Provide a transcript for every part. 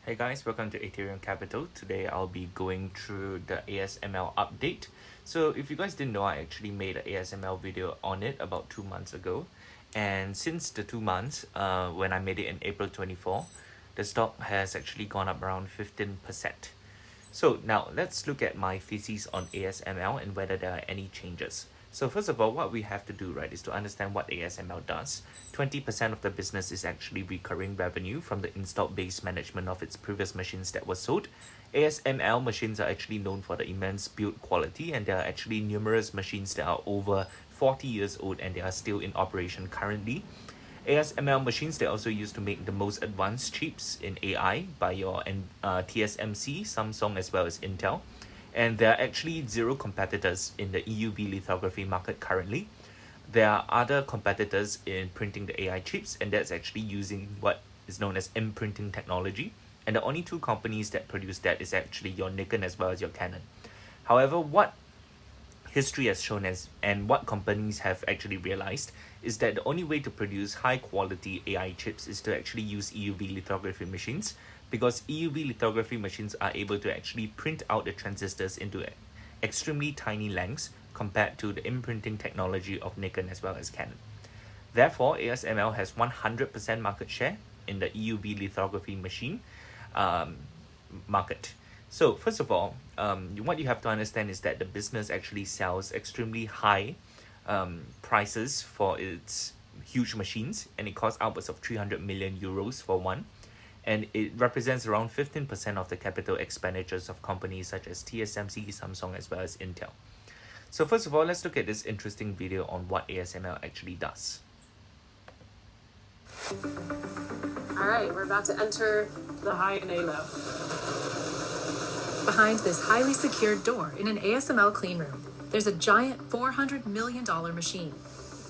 Hey guys, welcome to Aetherium Capital. Today I'll be going through the ASML update. So if you guys didn't know, I actually made an ASML video on it about 2 months ago. And since the 2 months, when I made it in April 24, the stock has actually gone up around 15%. So now let's look at my thesis on ASML and whether there are any changes. So first of all, what we have to do, right, is to understand what ASML does. 20% of the business is actually recurring revenue from the installed base management of its previous machines that were sold. ASML machines are actually known for the immense build quality, and there are actually numerous machines that are over 40 years old and they are still in operation currently. ASML machines, they're also used to make the most advanced chips in AI by your TSMC, Samsung, as well as Intel. And there are actually zero competitors in the EUV lithography market currently. There are other competitors in printing the AI chips, and that's actually using what is known as imprinting technology. And the only two companies that produce that is actually your Nikon as well as your Canon. However, what history has shown us and what companies have actually realized is that the only way to produce high quality AI chips is to actually use EUV lithography machines, because EUV lithography machines are able to actually print out the transistors into extremely tiny lengths compared to the imprinting technology of Nikon as well as Canon. Therefore, ASML has 100% market share in the EUV lithography machine market. So first of all, what you have to understand is that the business actually sells extremely high prices for its huge machines, and it costs upwards of 300 million euros for one. And it represents around 15% of the capital expenditures of companies such as TSMC, Samsung, as well as Intel. So first of all, let's look at this interesting video on what ASML actually does. All right, we're about to enter the high-NA lab. Behind this highly secured door in an ASML clean room, there's a giant $400 million machine.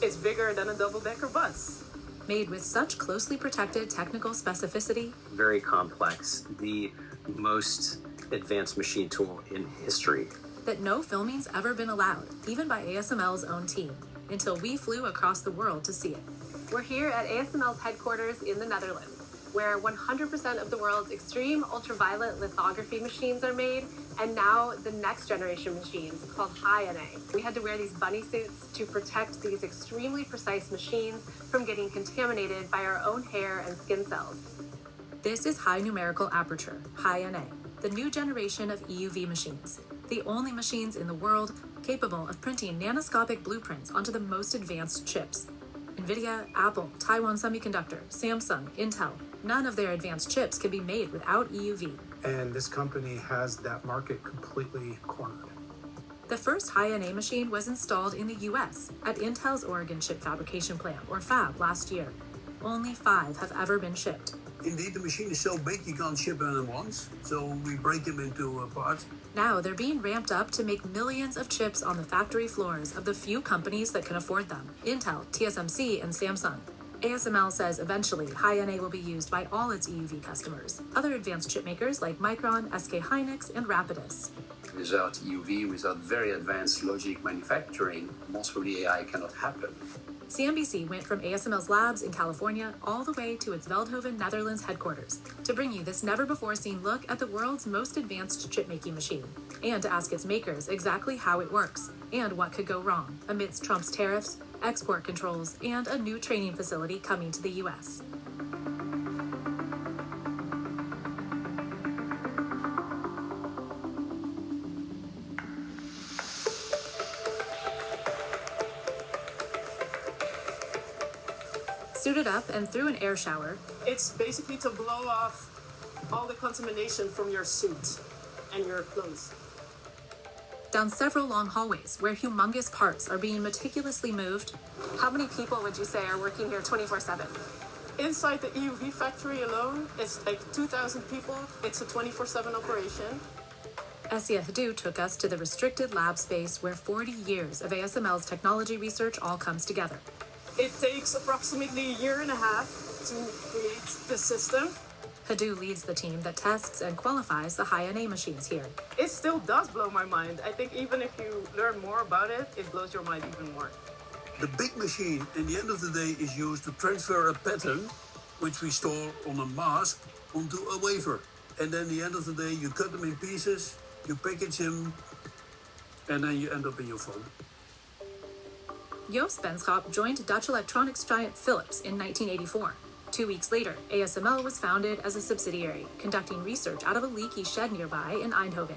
It's bigger than a double-decker bus. Made with such closely protected technical specificity. Very complex, the most advanced machine tool in history. That no filming's ever been allowed, even by ASML's own team, until we flew across the world to see it. We're here at ASML's headquarters in the Netherlands, where 100% of the world's extreme ultraviolet lithography machines are made, and now the next generation machines called high-NA. We had to wear these bunny suits to protect these extremely precise machines from getting contaminated by our own hair and skin cells. This is high numerical aperture, high-NA, the new generation of EUV machines, the only machines in the world capable of printing nanoscopic blueprints onto the most advanced chips. NVIDIA, Apple, Taiwan Semiconductor, Samsung, Intel, none of their advanced chips can be made without EUV. And this company has that market completely cornered. The first high-NA machine was installed in the US at Intel's Oregon Chip Fabrication Plant, or Fab, last year. Only 5 have ever been shipped. Indeed, the machine is so big you can't ship them at once, so we break them into parts. Now they're being ramped up to make millions of chips on the factory floors of the few companies that can afford them: Intel, TSMC, and Samsung. ASML says eventually high-NA will be used by all its EUV customers, other advanced chip makers like Micron, SK Hynix, and Rapidus. Without EUV, without very advanced logic manufacturing, most probably AI cannot happen. CNBC went from ASML's labs in California all the way to its Veldhoven, Netherlands headquarters to bring you this never-before-seen look at the world's most advanced chip-making machine, and to ask its makers exactly how it works and what could go wrong amidst Trump's tariffs, export controls, and a new training facility coming to the US. Suited up and through an air shower, It's basically to blow off all the contamination from your suit and your clothes. down several long hallways where humongous parts are being meticulously moved. How many people would you say are working here 24/7? Inside the EUV factory alone, it's like 2,000 people. It's a 24/7 operation. Essia Hadou took us to the restricted lab space where 40 years of ASML's technology research all comes together. It takes approximately a year and a half to create the system. Hadou leads the team that tests and qualifies the high-NA machines here. It still does blow my mind. I think even if you learn more about it, it blows your mind even more. The big machine, in the end of the day, is used to transfer a pattern, which we store on a mask, onto a wafer. And then at the end of the day, you cut them in pieces, you package them, and then you end up in your phone. Joost Benschop joined Dutch electronics giant Philips in 1984. 2 weeks later, ASML was founded as a subsidiary, conducting research out of a leaky shed nearby in Eindhoven.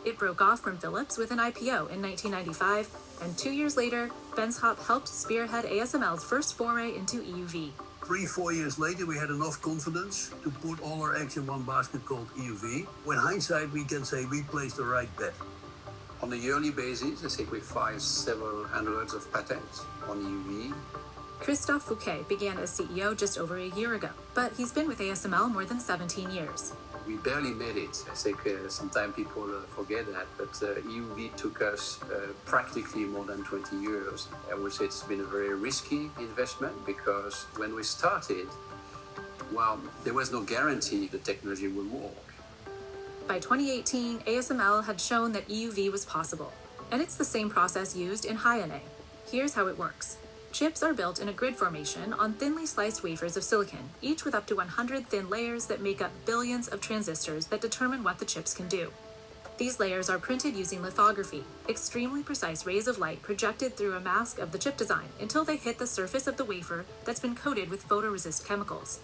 It broke off from Philips with an IPO in 1995, and 2 years later, Benschop helped spearhead ASML's first foray into EUV. 3-4 years later, we had enough confidence to put all our eggs in one basket called EUV. With hindsight, we can say we placed the right bet. On a yearly basis, I think we file several hundreds of patents on EUV. Christophe Fouquet began as CEO just over a year ago, but he's been with ASML more than 17 years. We barely made it. I think sometimes people forget that, but EUV took us practically more than 20 years. I would say it's been a very risky investment because when we started, well, there was no guarantee the technology would work. By 2018, ASML had shown that EUV was possible, and it's the same process used in High-NA. Here's how it works. Chips are built in a grid formation on thinly sliced wafers of silicon, each with up to 100 thin layers that make up billions of transistors that determine what the chips can do. These layers are printed using lithography, extremely precise rays of light projected through a mask of the chip design until they hit the surface of the wafer that's been coated with photoresist chemicals.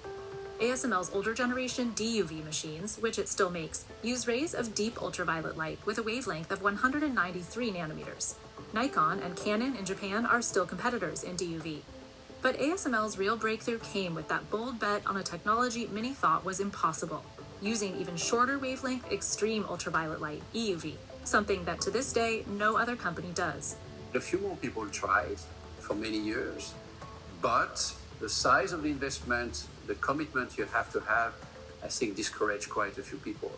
ASML's older generation DUV machines, which it still makes, use rays of deep ultraviolet light with a wavelength of 193 nanometers. Nikon and Canon in Japan are still competitors in DUV. But ASML's real breakthrough came with that bold bet on a technology many thought was impossible, using even shorter wavelength extreme ultraviolet light, EUV, something that to this day no other company does. A few more people tried for many years, but the size of the investment, the commitment you have to have, I think discouraged quite a few people.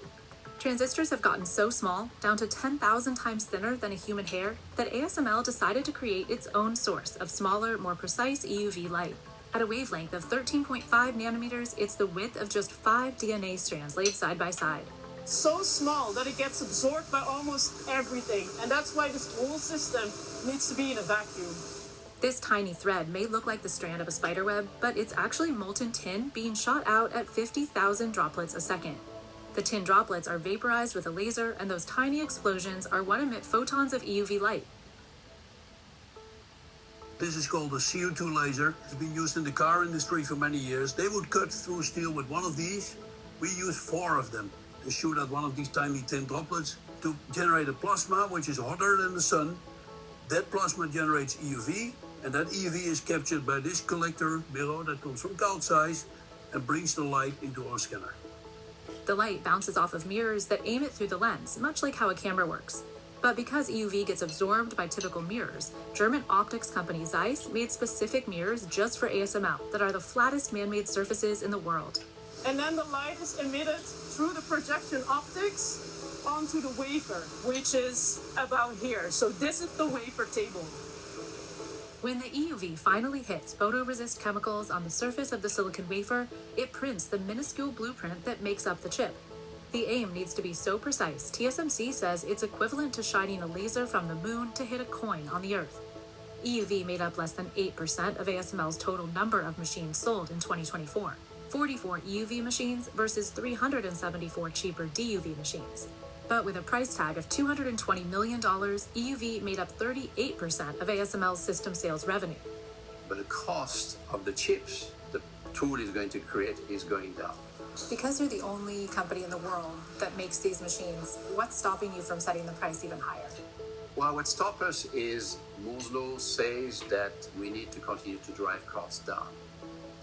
Transistors have gotten so small, down to 10,000 times thinner than a human hair, that ASML decided to create its own source of smaller, more precise EUV light. At a wavelength of 13.5 nanometers, it's the width of just 5 DNA strands laid side by side. So small that it gets absorbed by almost everything, and that's why this whole system needs to be in a vacuum. This tiny thread may look like the strand of a spiderweb, but it's actually molten tin being shot out at 50,000 droplets a second. The tin droplets are vaporized with a laser, and those tiny explosions are what emit photons of EUV light. This is called a CO2 laser. It's been used in the car industry for many years. They would cut through steel with one of these. We use 4 of them to shoot at one of these tiny tin droplets to generate a plasma, which is hotter than the sun. That plasma generates EUV, and that EUV is captured by this collector mirror that comes from Carl Zeiss and brings the light into our scanner. The light bounces off of mirrors that aim it through the lens, much like how a camera works. But because EUV gets absorbed by typical mirrors, German optics company Zeiss made specific mirrors just for ASML that are the flattest man-made surfaces in the world. And then the light is emitted through the projection optics onto the wafer, which is about here. So this is the wafer table. When the EUV finally hits photoresist chemicals on the surface of the silicon wafer, it prints the minuscule blueprint that makes up the chip. The aim needs to be so precise, TSMC says it's equivalent to shining a laser from the moon to hit a coin on the Earth. EUV made up less than 8% of ASML's total number of machines sold in 2024, 44 EUV machines versus 374 cheaper DUV machines. But with a price tag of $220 million, EUV made up 38% of ASML's system sales revenue. But the cost of the chips the tool is going to create is going down. Because you're the only company in the world that makes these machines, what's stopping you from setting the price even higher? Well, what stops us is Moore's law says that we need to continue to drive costs down.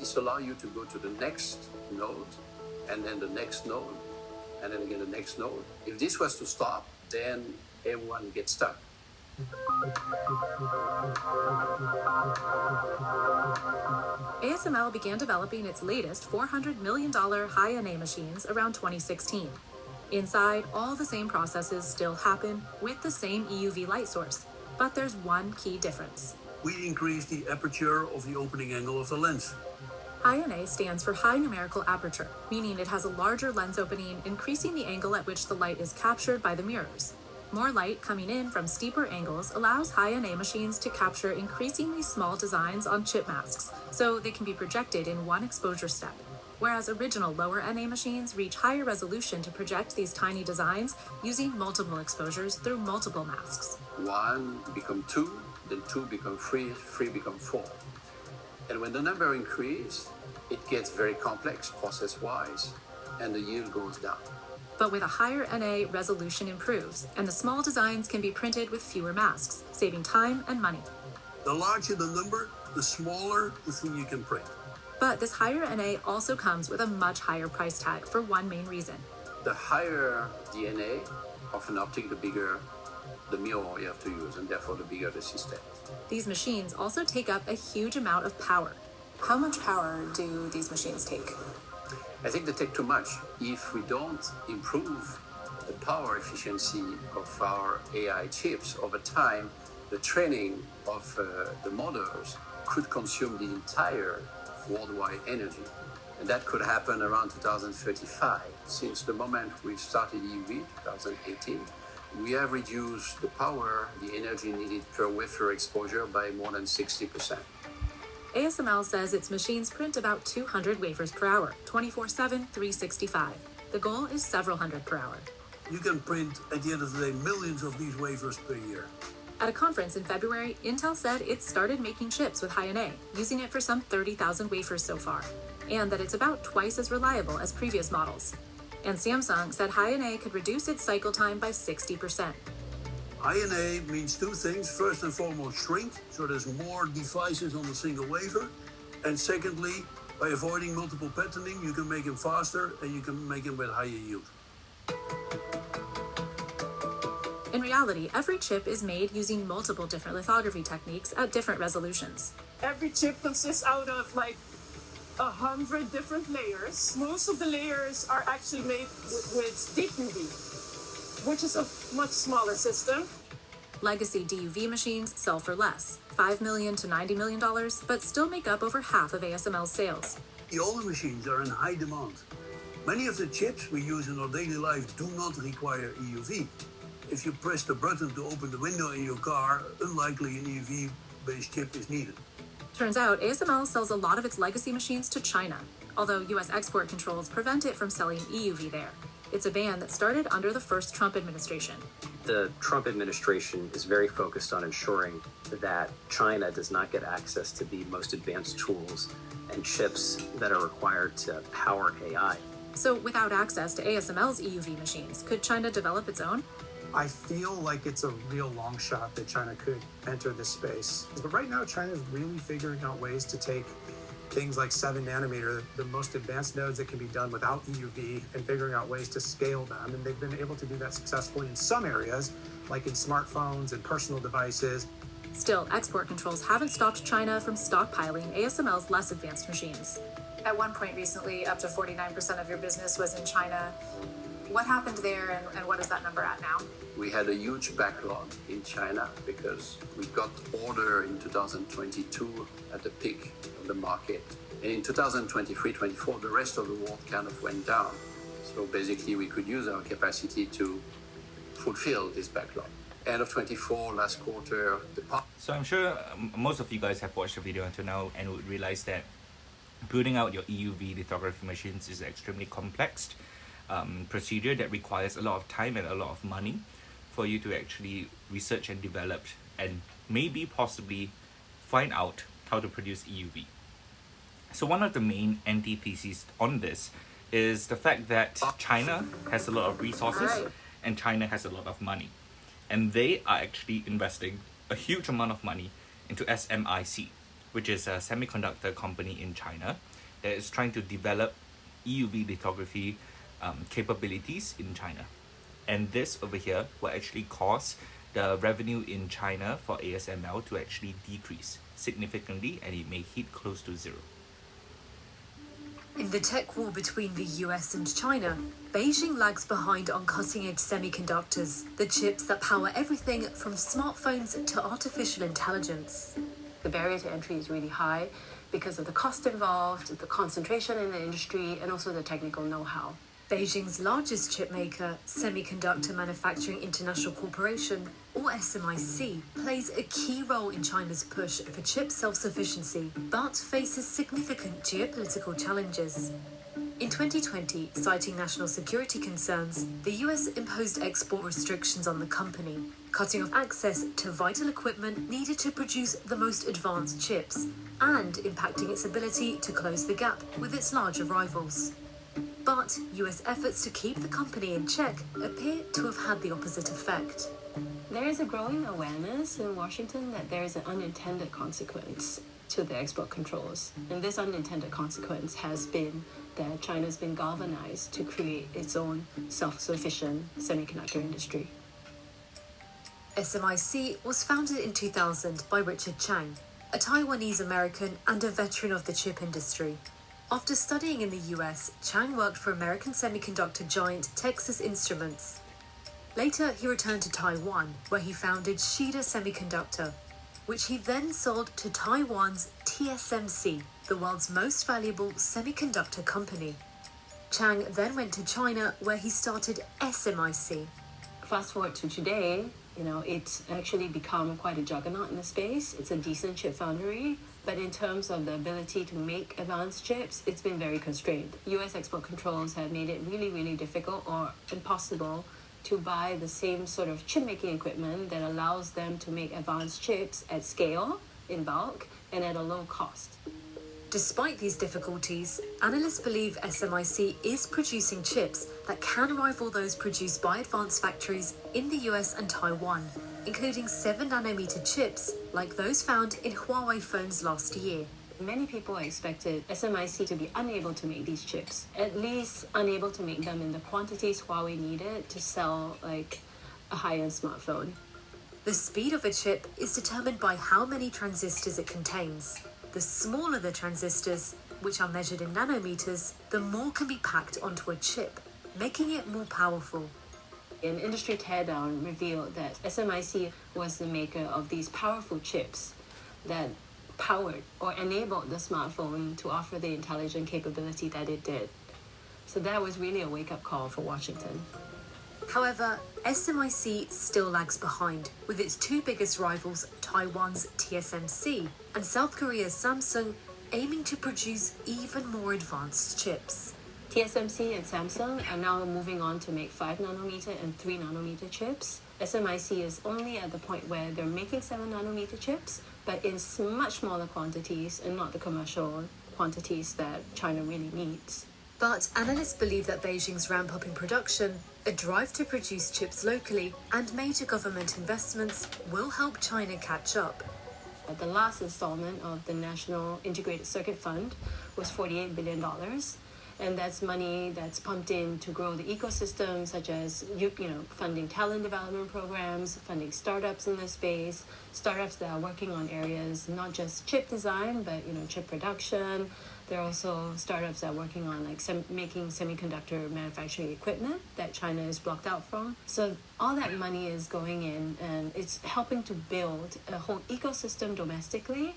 This allows you to go to the next node, and then the next node, and then again the next node. If this was to stop, then everyone gets stuck. ASML began developing its latest $400 million High-NA machines around 2016. Inside, all the same processes still happen with the same EUV light source, but there's one key difference. We increase the aperture of the opening angle of the lens. High-NA stands for high numerical aperture, meaning it has a larger lens opening, increasing the angle at which the light is captured by the mirrors. More light coming in from steeper angles allows High-NA machines to capture increasingly small designs on chip masks, so they can be projected in one exposure step. whereas original lower NA machines reach higher resolution to project these tiny designs using multiple exposures through multiple masks. 1 become 2, then 2 become 3, 3 become 4. And when the number increases, it gets very complex process-wise, and the yield goes down. But with a higher NA, resolution improves, and the small designs can be printed with fewer masks, saving time and money. The larger the number, the smaller the thing you can print. But this higher NA also comes with a much higher price tag for one main reason. The higher the NA of an optic, the bigger the mirror you have to use, and therefore the bigger the system. These machines also take up a huge amount of power. How much power do these machines take? I think they take too much. If we don't improve the power efficiency of our AI chips over time, the training of the models could consume the entire worldwide energy. And that could happen around 2035. Since the moment we started EUV, 2018, we have reduced the power, the energy needed per wafer exposure by more than 60%. ASML says its machines print about 200 wafers per hour, 24/7, 365. The goal is several hundred per hour. You can print, at the end of the day, millions of these wafers per year. At a conference in February, Intel said it started making chips with High-NA, using it for some 30,000 wafers so far, and that it's about twice as reliable as previous models. And Samsung said High-NA could reduce its cycle time by 60%. High-NA means two things. First and foremost, shrink, so there's more devices on a single wafer. And secondly, by avoiding multiple patterning, you can make them faster and you can make them with higher yield. In reality, every chip is made using multiple different lithography techniques at different resolutions. Every chip consists out of like 100 different layers. Most of the layers are actually made with deep UV, which is a much smaller system. Legacy DUV machines sell for less, $5 million to $90 million, but still make up over half of ASML's sales. The older machines are in high demand. Many of the chips we use in our daily life do not require EUV. If you press the button to open the window in your car, unlikely an EUV-based chip is needed. Turns out ASML sells a lot of its legacy machines to China, although US export controls prevent it from selling EUV there. It's a ban that started under the first Trump administration. The Trump administration is very focused on ensuring that China does not get access to the most advanced tools and chips that are required to power AI. So without access to ASML's EUV machines, could China develop its own? I feel like it's a real long shot that China could enter this space. But right now, China's really figuring out ways to take things like 7 nanometer, the most advanced nodes that can be done without EUV, and figuring out ways to scale them. And they've been able to do that successfully in some areas, like in smartphones and personal devices. Still, export controls haven't stopped China from stockpiling ASML's less advanced machines. At one point recently, up to 49% of your business was in China. What happened there, and what is that number at now? We had a huge backlog in China because we got order in 2022 at the peak of the market. And in 2023-24, the rest of the world kind of went down. So basically, we could use our capacity to fulfill this backlog. End of 24, last quarter, So I'm sure most of you guys have watched the video until now and would realize that building out your EUV lithography machines is an extremely complex procedure that requires a lot of time and a lot of money for you to actually research and develop and maybe possibly find out how to produce EUV. So one of the main antitheses on this is the fact that China has a lot of resources and China has a lot of money. And they are actually investing a huge amount of money into SMIC, which is a semiconductor company in China that is trying to develop EUV lithography capabilities in China. And this over here will actually cause the revenue in China for ASML to actually decrease significantly, and it may hit close to zero. In the tech war between the US and China, Beijing lags behind on cutting-edge semiconductors, the chips that power everything from smartphones to artificial intelligence. The barrier to entry is really high because of the cost involved, the concentration in the industry, and also the technical know-how. Beijing's largest chip maker, Semiconductor Manufacturing International Corporation, or SMIC, plays a key role in China's push for chip self-sufficiency, but faces significant geopolitical challenges. In 2020, citing national security concerns, the US imposed export restrictions on the company, cutting off access to vital equipment needed to produce the most advanced chips, and impacting its ability to close the gap with its larger rivals. But US efforts to keep the company in check appear to have had the opposite effect. There is a growing awareness in Washington that there is an unintended consequence to the export controls. And this unintended consequence has been that China's been galvanized to create its own self-sufficient semiconductor industry. SMIC was founded in 2000 by Richard Chang, a Taiwanese American and a veteran of the chip industry. After studying in the US, Chang worked for American semiconductor giant Texas Instruments. Later, he returned to Taiwan, where he founded Shida Semiconductor, which he then sold to Taiwan's TSMC, the world's most valuable semiconductor company. Chang then went to China, where he started SMIC. Fast forward to today, it's actually become quite a juggernaut in the space. It's a decent chip foundry, but in terms of the ability to make advanced chips, it's been very constrained. US export controls have made it really, really difficult or impossible to buy the same sort of chip making equipment that allows them to make advanced chips at scale, in bulk, and at a low cost. Despite these difficulties, analysts believe SMIC is producing chips that can rival those produced by advanced factories in the US and Taiwan, including 7nm chips like those found in Huawei phones last year. Many people expected SMIC to be unable to make these chips, at least unable to make them in the quantities Huawei needed to sell like a high-end smartphone. The speed of a chip is determined by how many transistors it contains. The smaller the transistors, which are measured in nanometers, the more can be packed onto a chip, making it more powerful. An industry teardown revealed that SMIC was the maker of these powerful chips that powered or enabled the smartphone to offer the intelligent capability that it did. So that was really a wake-up call for Washington. However, SMIC still lags behind, with its two biggest rivals, Taiwan's TSMC and South Korea's Samsung, aiming to produce even more advanced chips. TSMC and Samsung are now moving on to make 5nm and 3nm chips. SMIC is only at the point where they're making 7nm chips, but in much smaller quantities and not the commercial quantities that China really needs. But analysts believe that Beijing's ramp up in production, a drive to produce chips locally, and major government investments will help China catch up. The last installment of the National Integrated Circuit Fund was $48 billion. And that's money that's pumped in to grow the ecosystem, such as funding talent development programs, funding startups in the space, startups that are working on areas not just chip design, but chip production. There are also startups that are working on making semiconductor manufacturing equipment that China is blocked out from. So all that money is going in, and it's helping to build a whole ecosystem domestically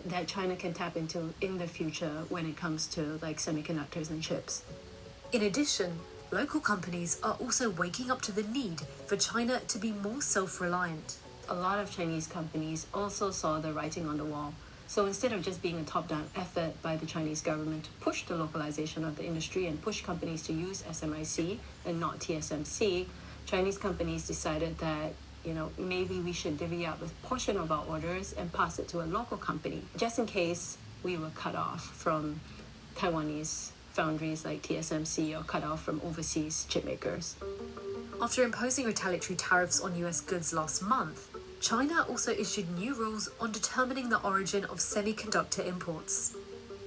that China can tap into in the future when it comes to semiconductors and chips. In addition, local companies are also waking up to the need for China to be more self-reliant. A lot of Chinese companies also saw the writing on the wall. So instead of just being a top-down effort by the Chinese government to push the localization of the industry and push companies to use SMIC and not TSMC, Chinese companies decided that maybe we should divvy up a portion of our orders and pass it to a local company, just in case we were cut off from Taiwanese foundries like TSMC or cut off from overseas chip makers. After imposing retaliatory tariffs on US goods last month, China also issued new rules on determining the origin of semiconductor imports.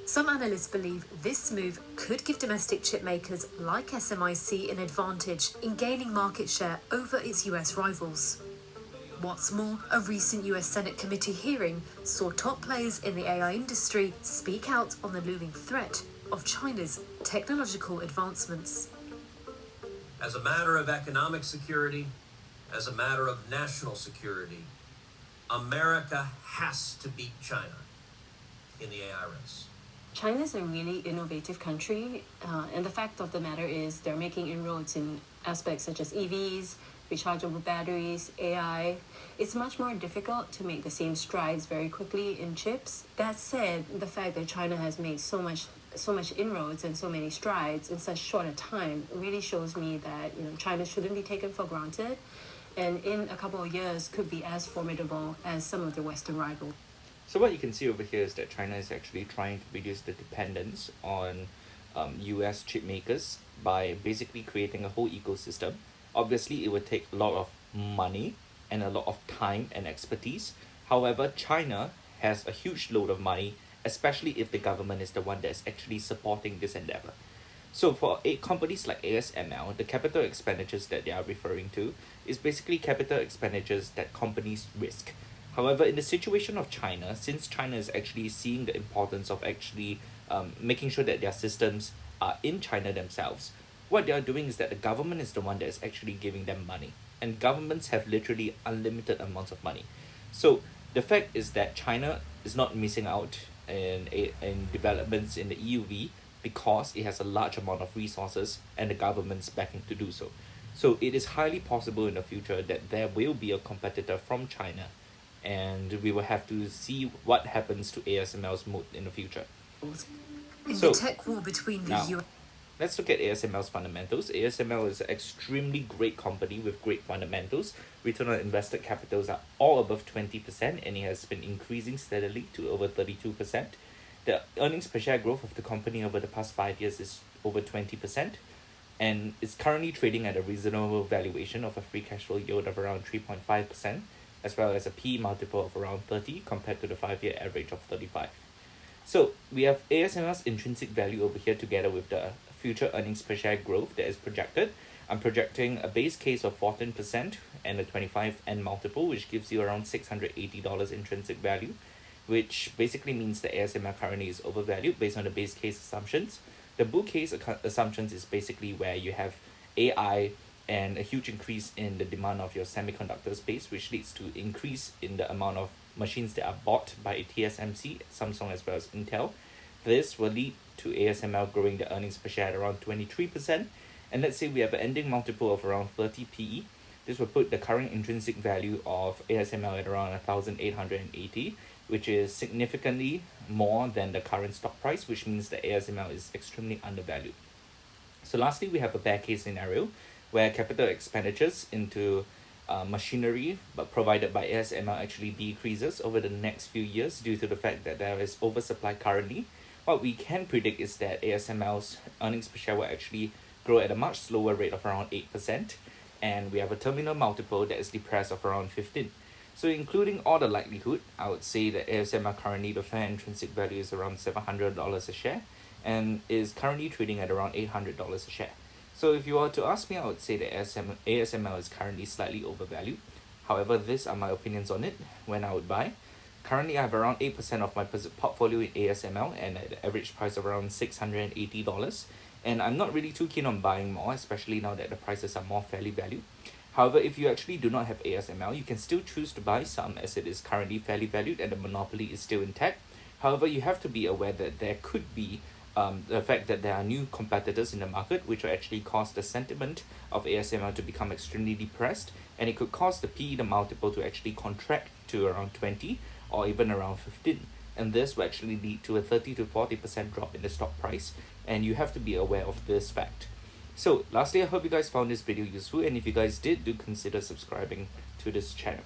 Some analysts believe this move could give domestic chip makers like SMIC an advantage in gaining market share over its US rivals. What's more, a recent US Senate committee hearing saw top players in the AI industry speak out on the looming threat of China's technological advancements. As a matter of economic security, as a matter of national security, America has to beat China in the AI race. China's a really innovative country, and the fact of the matter is they're making inroads in aspects such as EVs, rechargeable batteries, AI. It's much more difficult to make the same strides very quickly in chips. That said, the fact that China has made so much so much inroads and so many strides in such short a time really shows me that China shouldn't be taken for granted, and in a couple of years could be as formidable as some of the Western rivals. So what you can see over here is that China is actually trying to reduce the dependence on US chip makers by basically creating a whole ecosystem. Obviously, it would take a lot of money and a lot of time and expertise. However, China has a huge load of money, especially if the government is the one that's actually supporting this endeavor. So for companies like ASML, the capital expenditures that they are referring to is basically capital expenditures that companies risk. However, in the situation of China, since China is actually seeing the importance of actually making sure that their systems are in China themselves, what they are doing is that the government is the one that is actually giving them money. And governments have literally unlimited amounts of money. So the fact is that China is not missing out in developments in the EUV because it has a large amount of resources and the government's backing to do so. So it is highly possible in the future that there will be a competitor from China, and we will have to see what happens to ASML's moat in the future. In So, the tech war between the now, US let's look at ASML's fundamentals. ASML is an extremely great company with great fundamentals. Return on invested capitals are all above 20%, and it has been increasing steadily to over 32%. The earnings per share growth of the company over the past 5 years is over 20%, and it's currently trading at a reasonable valuation of a free cash flow yield of around 3.5%, as well as a P multiple of around 30 compared to the 5-year average of 35. So we have ASML's intrinsic value over here together with the future earnings per share growth that is projected. I'm projecting a base case of 14% and a 25 N multiple, which gives you around $680 intrinsic value, which basically means that ASML currently is overvalued based on the base case assumptions. The bull case assumptions is basically where you have AI and a huge increase in the demand of your semiconductor space, which leads to increase in the amount of machines that are bought by TSMC, Samsung, as well as Intel. This will lead to ASML growing the earnings per share at around 23%. And let's say we have an ending multiple of around 30 PE. This will put the current intrinsic value of ASML at around 1,880, which is significantly more than the current stock price, which means that ASML is extremely undervalued. So lastly, we have a bear case scenario where capital expenditures into machinery but provided by ASML actually decreases over the next few years due to the fact that there is oversupply currently. What we can predict is that ASML's earnings per share will actually grow at a much slower rate of around 8%, and we have a terminal multiple that is depressed of around 15. So including all the likelihood, I would say that ASML currently the fair intrinsic value is around $700 a share and is currently trading at around $800 a share. So if you were to ask me, I would say that ASML is currently slightly overvalued. However, these are my opinions on it when I would buy. Currently, I have around 8% of my portfolio in ASML and at the average price of around $680. And I'm not really too keen on buying more, especially now that the prices are more fairly valued. However, if you actually do not have ASML, you can still choose to buy some as it is currently fairly valued and the monopoly is still intact. However, you have to be aware that there could be the fact that there are new competitors in the market, which will actually cause the sentiment of ASML to become extremely depressed, and it could cause the PE, the multiple, to actually contract to around 20 or even around 15. And this will actually lead to a 30 to 40% drop in the stock price, and you have to be aware of this fact. So lastly, I hope you guys found this video useful, and if you guys did, do consider subscribing to this channel.